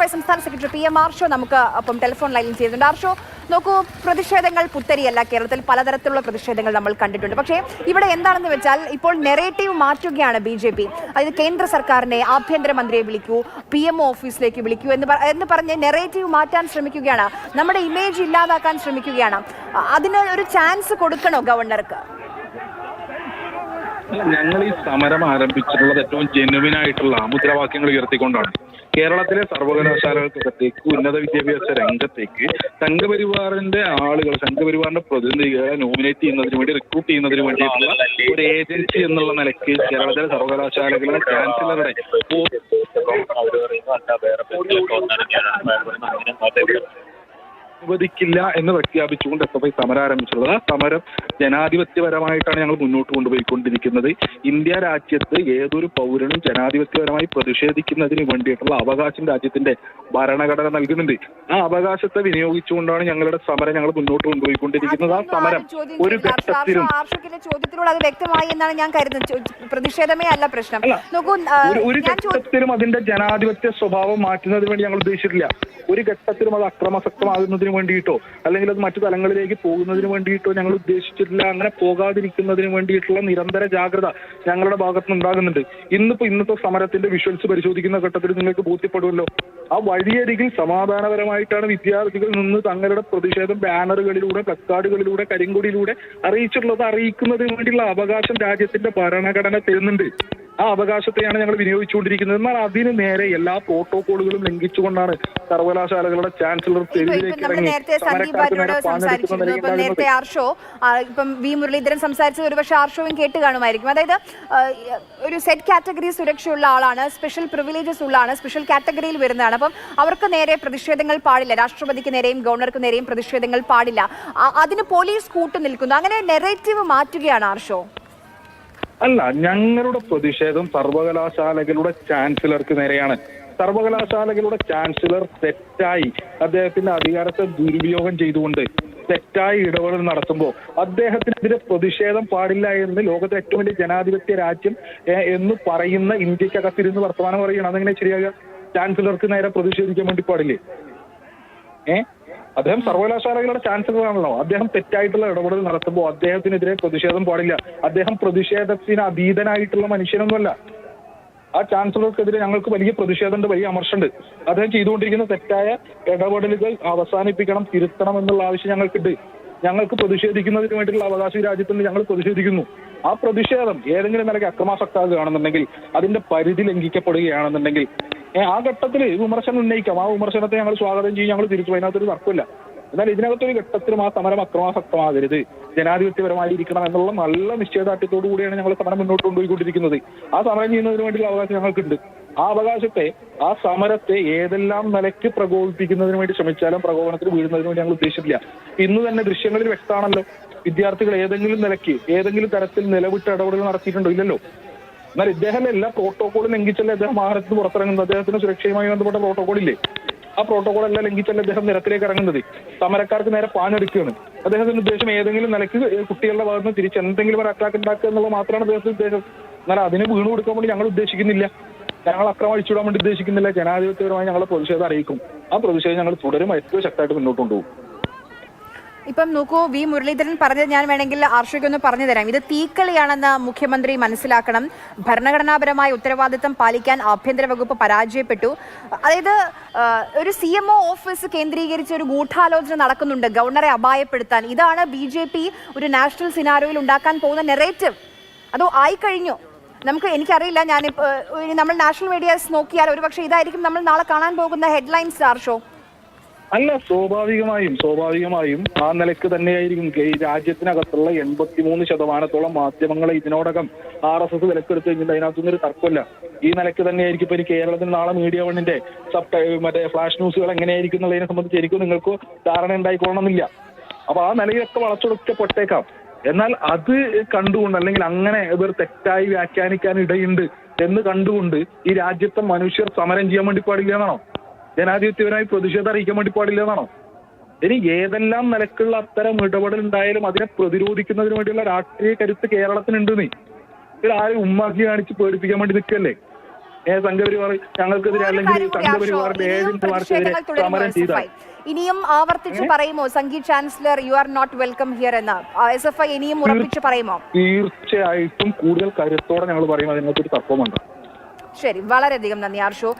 DYFI സംസ്ഥാന secretary PM Arsho നമുക്ക് അപ്പം ടെലിഫോൺ ലൈനിൽ ചെയ്യുന്നുണ്ട്. ആർഷോ, നോക്കൂ, പ്രതിഷേധങ്ങൾ പുത്തരിയല്ല. കേരളത്തിൽ പലതരത്തിലുള്ള പ്രതിഷേധങ്ങൾ നമ്മൾ കണ്ടിട്ടുണ്ട്. പക്ഷേ ഇവിടെ എന്താണെന്ന് വെച്ചാൽ ഇപ്പോൾ നെറേറ്റീവ് മാറ്റുകയാണ് BJP. അതായത് കേന്ദ്ര സർക്കാരിനെ, ആഭ്യന്തരമന്ത്രിയെ വിളിക്കൂ, PMO ഓഫീസിലേക്ക് വിളിക്കൂ എന്ന് പറഞ്ഞ് നെറേറ്റീവ് മാറ്റാൻ ശ്രമിക്കുകയാണ്. നമ്മുടെ ഇമേജ് ഇല്ലാതാക്കാൻ ശ്രമിക്കുകയാണ്. അതിന് ഒരു ചാൻസ് കൊടുക്കണോ ഗവർണർക്ക്? ഞങ്ങൾ ഈ സമരം ആരംഭിച്ചിട്ടുള്ളത് ഏറ്റവും ജെനുവിൻ ആയിട്ടുള്ള മുദ്രാവാക്യങ്ങൾ ഉയർത്തിക്കൊണ്ടാണ്. കേരളത്തിലെ സർവകലാശാലകൾക്കകത്തേക്ക് ഉന്നത വിദ്യാഭ്യാസ രംഗത്തേക്ക് സംഘപരിവാറിന്റെ ആളുകൾ, സംഘപരിവാറിന്റെ പ്രതിനിധികളെ നോമിനേറ്റ് ചെയ്യുന്നതിന് വേണ്ടി, റിക്രൂട്ട് ചെയ്യുന്നതിന് വേണ്ടിയിട്ടുള്ള ഒരു ഏജൻസി എന്നുള്ള നിലയ്ക്ക് കേരളത്തിലെ സർവകലാശാലകളുടെ ചാൻസലറുടെ അനുവദിക്കില്ല എന്ന് പ്രഖ്യാപിച്ചുകൊണ്ട് SFI സമരം ആരംഭിച്ചിട്ടുള്ളത്. ആ സമരം ജനാധിപത്യപരമായിട്ടാണ് ഞങ്ങൾ മുന്നോട്ട് കൊണ്ടുപോയിക്കൊണ്ടിരിക്കുന്നത്. ഇന്ത്യ രാജ്യത്ത് ഏതൊരു പൗരനും ജനാധിപത്യപരമായി പ്രതിഷേധിക്കുന്നതിന് വേണ്ടിയിട്ടുള്ള അവകാശം രാജ്യത്തിന്റെ ഭരണഘടന നൽകുന്നുണ്ട്. ആ അവകാശത്തെ വിനിയോഗിച്ചുകൊണ്ടാണ് ഞങ്ങളുടെ സമരം ഞങ്ങൾ മുന്നോട്ട് കൊണ്ടുപോയിക്കൊണ്ടിരിക്കുന്നത്. ആ സമരം ഒരു ഘട്ടത്തിലും ചോദ്യത്തിലൂടെ അത് വ്യക്തമായി എന്നാണ് ഞാൻ കരുതുന്നത്. പ്രതിഷേധമേ അല്ല പ്രശ്നം. ഒരു ഘട്ടത്തിലും അതിന്റെ ജനാധിപത്യ സ്വഭാവം മാറ്റുന്നതിന് വേണ്ടി ഞങ്ങൾ ഉദ്ദേശിച്ചിട്ടില്ല. ഒരു ഘട്ടത്തിലും അത് അക്രമാസക്തമാകുന്നതിന് വേണ്ടിയിട്ടോ അല്ലെങ്കിൽ അത് മറ്റു തലങ്ങളിലേക്ക് പോകുന്നതിന് വേണ്ടിയിട്ടോ ഞങ്ങൾ ഉദ്ദേശിച്ചിട്ടില്ല. അങ്ങനെ പോകാതിരിക്കുന്നതിന് വേണ്ടിയിട്ടുള്ള നിരന്തര ജാഗ്രത ഞങ്ങളുടെ ഭാഗത്തുനിന്ന് ഉണ്ടാകുന്നുണ്ട്. ഇന്നത്തെ സമരത്തിന്റെ വിഷ്വൽസ് പരിശോധിക്കുന്ന ഘട്ടത്തിൽ നിങ്ങൾക്ക് ബോധ്യപ്പെടുമല്ലോ. ആ വഴിയരികിൽ സമാധാനപരമായിട്ടാണ് വിദ്യാർത്ഥികൾ നിന്ന് തങ്ങളുടെ പ്രതിഷേധം ബാനറുകളിലൂടെ, പ്ലക്കാർഡുകളിലൂടെ, കരിങ്കൊടിയിലൂടെ അറിയിച്ചിട്ടുള്ളത്. അറിയിക്കുന്നതിന് വേണ്ടിയുള്ള അവകാശം രാജ്യത്തിന്റെ ഭരണഘടന തരുന്നുണ്ട്. ആ അവകാശത്തെയാണ് ഞങ്ങൾ വിനിയോഗിച്ചുകൊണ്ടിരിക്കുന്നത്. എന്നാൽ അതിന് നേരെ എല്ലാ പ്രോട്ടോകോളുകളും ലംഘിച്ചുകൊണ്ടാണ് സർവകലാശാലകളുടെ ചാൻസലർ നേരത്തെ ആർഷോ, ഇപ്പം V മുരളീധരൻ സംസാരിച്ചത് ഒരുപക്ഷെ ആർഷോയും കേട്ട് കാണുമായിരിക്കും. അതായത് ഒരു സെറ്റ് കാറ്റഗറി സുരക്ഷയുള്ള ആളാണ്, സ്പെഷ്യൽ പ്രിവിലേജസ് ഉള്ള ആളാണ്, സ്പെഷ്യൽ കാറ്റഗറിയിൽ വരുന്നതാണ്. അപ്പം അവർക്ക് നേരെ പ്രതിഷേധങ്ങൾ പാടില്ല. രാഷ്ട്രപതിക്ക് നേരെയും ഗവർണർക്ക് നേരെയും പ്രതിഷേധങ്ങൾ പാടില്ല. അതിന് പോലീസ് കൂട്ടു നിൽക്കുന്നു. അങ്ങനെ നെറേറ്റീവ് മാറ്റുകയാണ് ആർഷോ. അല്ല, ഞങ്ങളുടെ പ്രതിഷേധം സർവകലാശാലകളുടെ ചാൻസലർക്ക് നേരെയാണ്. സർവകലാശാലകളുടെ ചാൻസലർ തെറ്റായി അദ്ദേഹത്തിന്റെ അധികാരത്തെ ദുരുപയോഗം ചെയ്തുകൊണ്ട് തെറ്റായി ഇടപെടൽ നടത്തുമ്പോൾ അദ്ദേഹത്തിനെതിരെ പ്രതിഷേധം പാടില്ല എന്ന് ലോകത്തെ ഏറ്റവും വലിയ ജനാധിപത്യ രാജ്യം എന്ന് പറയുന്ന ഇന്ത്യക്കകത്തിരുന്ന് വർത്തമാനം പറയുകയാണ്. അതെങ്ങനെ ശരിയാകുക? ചാൻസലർക്ക് നേരെ പ്രതിഷേധിക്കാൻ വേണ്ടി പാടില്ലേ? അദ്ദേഹം സർവകലാശാലകളുടെ ചാൻസലറാണല്ലോ. അദ്ദേഹം തെറ്റായിട്ടുള്ള ഇടപെടൽ നടത്തുമ്പോൾ അദ്ദേഹത്തിനെതിരെ പ്രതിഷേധം പാടില്ല. അദ്ദേഹം പ്രതിഷേധത്തിന് അതീതനായിട്ടുള്ള മനുഷ്യനൊന്നുമല്ല. ആ ചാൻസലർക്കെതിരെ ഞങ്ങൾക്ക് വലിയ പ്രതിഷേധമുണ്ട്, വലിയ അമർഷമുണ്ട്. അദ്ദേഹം ചെയ്തുകൊണ്ടിരിക്കുന്ന തെറ്റായ ഇടപെടലുകൾ അവസാനിപ്പിക്കണം, തിരുത്തണം എന്നുള്ള ആവശ്യം ഞങ്ങൾക്കുണ്ട്. ഞങ്ങൾക്ക് പ്രതിഷേധിക്കുന്നതിന് വേണ്ടിയുള്ള അവകാശം രാജ്യത്തുണ്ട്. ഞങ്ങൾ പ്രതിഷേധിക്കുന്നു. ആ പ്രതിഷേധം ഏതെങ്കിലും നിലയ്ക്ക് അക്രമാസക്തമാകുകയാണെന്നുണ്ടെങ്കിൽ, അതിന്റെ പരിധി ലംഘിക്കപ്പെടുകയാണെന്നുണ്ടെങ്കിൽ ആ ഘട്ടത്തിൽ വിമർശനം ഉന്നയിക്കാം. ആ വിമർശനത്തെ ഞങ്ങൾ സ്വാഗതം ചെയ്യും, ഞങ്ങൾ തിരിച്ചു. അതിനകത്തൊരു തർക്കമില്ല. എന്നാൽ ഇതിനകത്തൊരു ഘട്ടത്തിലും ആ സമരം അക്രമാസക്തമാകരുത്, ജനാധിപത്യപരമായിരിക്കണം എന്നുള്ള നല്ല നിശ്ചയദാർഢ്യത്തോടു കൂടിയാണ് ഞങ്ങൾ സമരം മുന്നോട്ട് കൊണ്ടുപോയിക്കൊണ്ടിരിക്കുന്നത്. ആ സമരം ചെയ്യുന്നതിന് വേണ്ടിയുള്ള അവകാശം ഞങ്ങൾക്കുണ്ട്. ആ അവകാശത്തെ, ആ സമരത്തെ ഏതെല്ലാം നിലയ്ക്ക് പ്രകോപിപ്പിക്കുന്നതിന് വേണ്ടി ശ്രമിച്ചാലും പ്രകോപനത്തിന് വീഴുന്നതിന് വേണ്ടി ഞങ്ങൾ ഉദ്ദേശിച്ചിട്ടില്ല. ഇന്ന് തന്നെ ദൃശ്യങ്ങളിൽ വ്യക്തമാണല്ലോ, വിദ്യാർത്ഥികൾ ഏതെങ്കിലും നിലയ്ക്ക് ഏതെങ്കിലും തരത്തിൽ നിലവിട്ട് ഇടപെടൽ നടത്തിയിട്ടുണ്ടോ? ഇല്ലല്ലോ. എന്നാൽ ഇദ്ദേഹം എല്ലാ പ്രോട്ടോകോളും ലംഘിച്ചല്ലേ അദ്ദേഹം വാഹനത്തിന് പുറത്തിറങ്ങുന്നത്. അദ്ദേഹത്തിന് സുരക്ഷയുമായി ബന്ധപ്പെട്ട പ്രോട്ടോകോൾ ഇല്ലേ? ആ പ്രോട്ടോകോൾ എല്ലാം ലംഘിച്ചല്ലേ അദ്ദേഹം നിരത്തിലേക്ക് ഇറങ്ങുന്നത്. സമരക്കാർക്ക് നേരെ പാഞ്ഞെടുക്കുകയാണ്. അദ്ദേഹത്തിന്റെ ഉദ്ദേശം ഏതെങ്കിലും നിലയ്ക്ക് കുട്ടികളുടെ ഭാഗത്ത് നിന്ന് തിരിച്ച് എന്തെങ്കിലും ഒരു അറ്റാക്ക് ഉണ്ടാക്കുക എന്നുള്ളത് മാത്രമാണ് അദ്ദേഹത്തിന്റെ ഉദ്ദേശം. എന്നാൽ അതിന് വീണ് കൊടുക്കാൻ വേണ്ടി ഞങ്ങൾ ഉദ്ദേശിക്കുന്നില്ല. ഞങ്ങൾ അക്രമം അഴിച്ചുവിടാൻ വേണ്ടി ഉദ്ദേശിക്കുന്നില്ല. ജനാധിപത്യപരമായി ഞങ്ങളെ പ്രതിഷേധം അറിയിക്കും. ആ പ്രതിഷേധം ഞങ്ങൾ തുടരും, ഏറ്റവും ശക്തമായിട്ട് മുന്നോട്ട് കൊണ്ടുപോകും. ഇപ്പം നോക്കൂ, V മുരളീധരൻ പറഞ്ഞത് ഞാൻ വേണമെങ്കിൽ ആർഷയ്ക്കൊന്ന് പറഞ്ഞു തരാം. ഇത് തീക്കളിയാണെന്ന് മുഖ്യമന്ത്രി മനസ്സിലാക്കണം. ഭരണഘടനാപരമായ ഉത്തരവാദിത്തം പാലിക്കാൻ ആഭ്യന്തര വകുപ്പ് പരാജയപ്പെട്ടു. അതായത് ഒരു CMO ഓഫീസ് കേന്ദ്രീകരിച്ച് ഒരു ഗൂഢാലോചന നടക്കുന്നുണ്ട് ഗവർണറെ അപായപ്പെടുത്താൻ. ഇതാണ് BJP ഒരു നാഷണൽ സിനാരിയോയിൽ ഉണ്ടാക്കാൻ പോകുന്ന നെറേറ്റീവ്. അതോ ആയിക്കഴിഞ്ഞു? എനിക്കറിയില്ല. നമ്മൾ നാഷണൽ മീഡിയാസ് നോക്കിയാൽ ഒരുപക്ഷെ ഇതായിരിക്കും നമ്മൾ നാളെ കാണാൻ പോകുന്ന ഹെഡ്ലൈൻസ്. ആർഷോ, അല്ല, സ്വാഭാവികമായും ആ നിലയ്ക്ക് തന്നെയായിരിക്കും. ഈ രാജ്യത്തിനകത്തുള്ള 83% മാധ്യമങ്ങളെ ഇതിനോടകം RSS വിലക്കെടുത്ത് കഴിഞ്ഞിട്ട് അതിനകത്തൊന്നും ഒരു തർക്കമില്ല. ഈ നിലയ്ക്ക് തന്നെയായിരിക്കും. ഇപ്പൊ കേരളത്തിൽ നാളെ മീഡിയ വണ്ണിന്റെ മറ്റേ ഫ്ലാഷ് ന്യൂസുകൾ എങ്ങനെയായിരിക്കും എന്നുള്ളതിനെ സംബന്ധിച്ച് എനിക്കും നിങ്ങൾക്ക് ധാരണ ഉണ്ടായിക്കൊള്ളണമെന്നില്ല. അപ്പൊ ആ നിലയിലൊക്കെ വളച്ചൊടുക്കപ്പെട്ടേക്കാം. എന്നാൽ അത് കണ്ടുകൊണ്ട്, അല്ലെങ്കിൽ അങ്ങനെ ഇവർ തെറ്റായി വ്യാഖ്യാനിക്കാൻ ഇടയുണ്ട് എന്ന് കണ്ടുകൊണ്ട് ഈ രാജ്യത്തെ മനുഷ്യർ സമരം ചെയ്യാൻ വേണ്ടി പാടില്ല എന്നാണോ? ജനാധിപത്യപരമായി പ്രതിഷേധം അറിയിക്കാൻ വേണ്ടി പാടില്ല എന്നാണോ? ഇനി ഏതെല്ലാം നിലക്കുള്ള അത്തരം ഇടപെടൽ ഉണ്ടായാലും അതിനെ പ്രതിരോധിക്കുന്നതിന് വേണ്ടിയുള്ള രാഷ്ട്രീയ കരുത്ത് കേരളത്തിനുണ്ട്. നീ ആരും ഉമ്മാക്കി കാണിച്ച് പേടിപ്പിക്കാൻ വേണ്ടി നിൽക്കല്ലേ? സംഘപരിവാർ ഞങ്ങൾക്കെതിരെ അല്ലെങ്കിൽ സംഘപരിവാറിന്റെ ഏജന്റ് മാർക്കെതിരെ സമരം ചെയ്താൽ ഇനിയും ആവർത്തിച്ച് പറയുമോ Sangeeth chancellor you are not welcome here എന്ന് SFI ഇനിയും ഉറപ്പിച്ച് പറയുമോ? തീർച്ചയായിട്ടും കൂടുതൽ കരുത്തോടെ ഞങ്ങൾ പറയും, അതിനകത്തൊരു തത്വമുണ്ട്. ശരി, വളരെയധികം നന്ദി ആർഷു.